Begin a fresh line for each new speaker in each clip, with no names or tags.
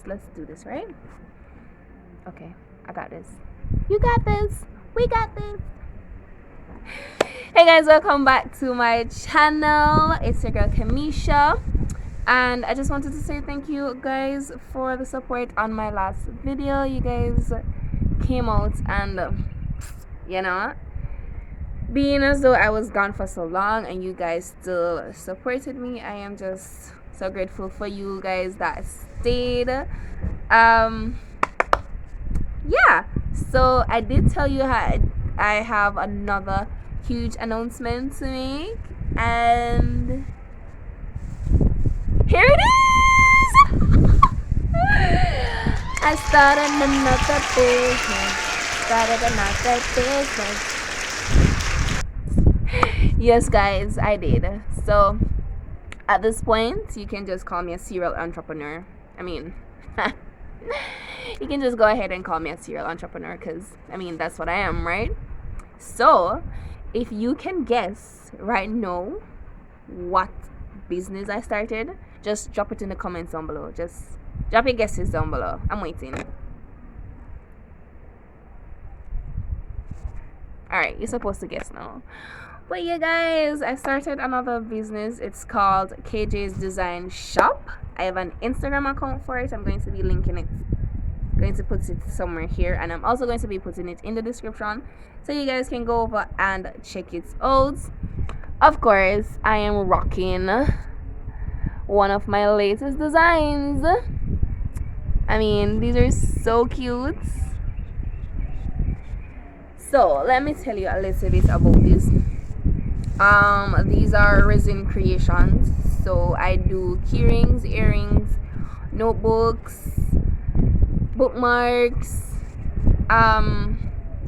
let's do this, right? Okay, I got this. You got this. We got this. Hey guys, welcome back to my channel. It's your girl Kamisha, and I just wanted to say thank you guys for the support on my last video. You guys came out and you know, being as though I was gone for so long and you guys still supported me, I am just so grateful for you guys that stayed. Yeah, so I did tell you how I have another huge announcement to make, and here it is. I started another business. Yes guys, I did. So at this point you can just call me a serial entrepreneur. I mean you can just go ahead and call me a serial entrepreneur, because I mean that's what I am, right? So if you can guess right now what business I started, just drop it in the comments down below. Just drop your guesses down below. I'm waiting. Alright, you're supposed to guess now. But yeah guys, I started another business. It's called KJ's Design Shop. I have an Instagram account for it. I'm going to be linking it, going to put it somewhere here, and I'm also going to be putting it in the description so you guys can go over and check it out. Of course, I am rocking one of my latest designs. I mean, these are so cute. So let me tell you a little bit about this. These are resin creations. So I do keyrings, earrings, notebooks, bookmarks.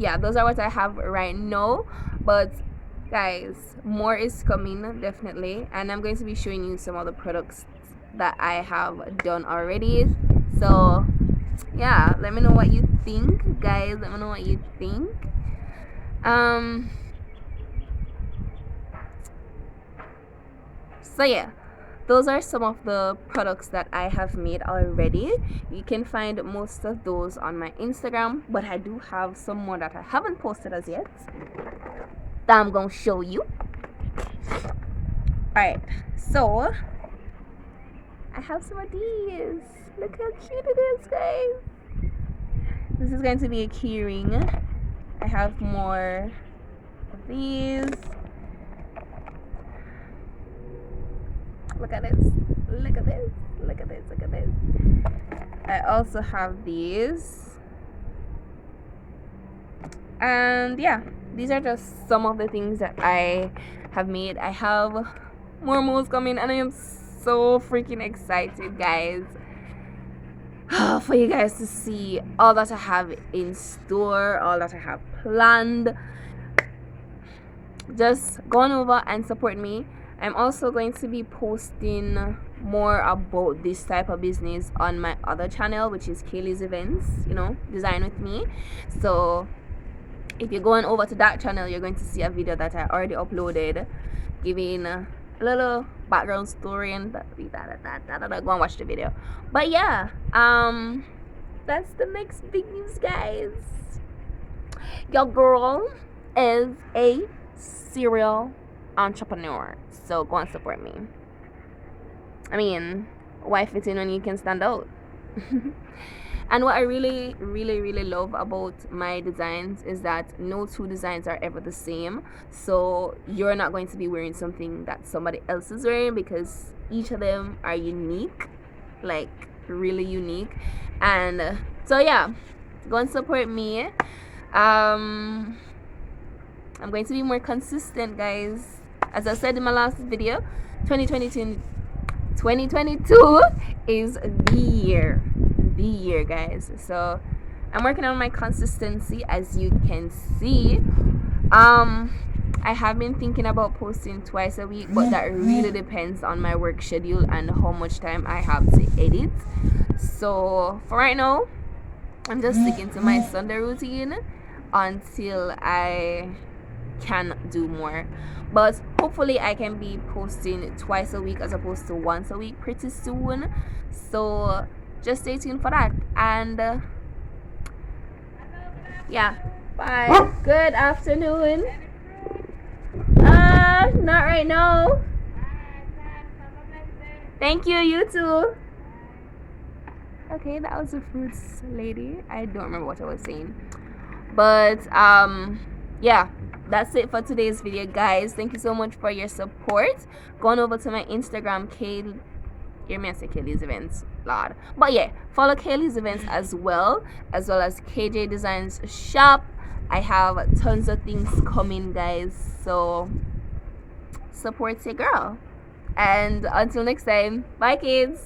Yeah, those are what I have right now, but guys, more is coming definitely, and I'm going to be showing you some of the products that I have done already. So yeah, let me know what you think, guys. Let me know what you think. So yeah, those are some of the products that I have made already. You can find most of those on my Instagram, but I do have some more that I haven't posted as yet that I'm gonna show you. Alright, so I have some of these. Look how cute it is, guys. This is going to be a keyring. I have more of these. Look at this. Look at this. Look at this. Look at this. I also have these. And yeah, these are just some of the things that I have made. I have more molds coming, and I am so freaking excited, guys, for you guys to see all that I have in store, all that I have planned. Just go on over and support me. I'm also going to be posting more about this type of business on my other channel, which is Kaylee's Events, you know, Design With Me. So if you're going over to that channel, you're going to see a video that I already uploaded giving a little background story and go and watch the video. But yeah, that's the next big news, guys. Your girl is a serial entrepreneur, so go and support me. I mean, why fit in when you can stand out? And what I really love about my designs is that no two designs are ever the same. So you're not going to be wearing something that somebody else is wearing, because each of them are unique, like really unique. And so yeah, go and support me. I'm going to be more consistent, guys. As I said in my last video, 2022 is the year, guys. So I'm working on my consistency, as you can see. I have been thinking about posting twice a week, but that really depends on my work schedule and how much time I have to edit. So for right now, I'm just sticking to my Sunday routine until I can do more. But hopefully I can be posting twice a week as opposed to once a week pretty soon. So just stay tuned for that. And yeah, bye. Good afternoon. Not right now. Thank you, you too. Okay, that was the fruits lady. I don't remember what I was saying. But yeah, that's it for today's video, guys. Thank you so much for your support. Go on over to my Instagram, hear me, I say Kaylee's Events, Lord. But yeah, follow Kaylee's Events as well as KJ Designs Shop. I have tons of things coming, guys, so support your girl. And until next time, bye, kids.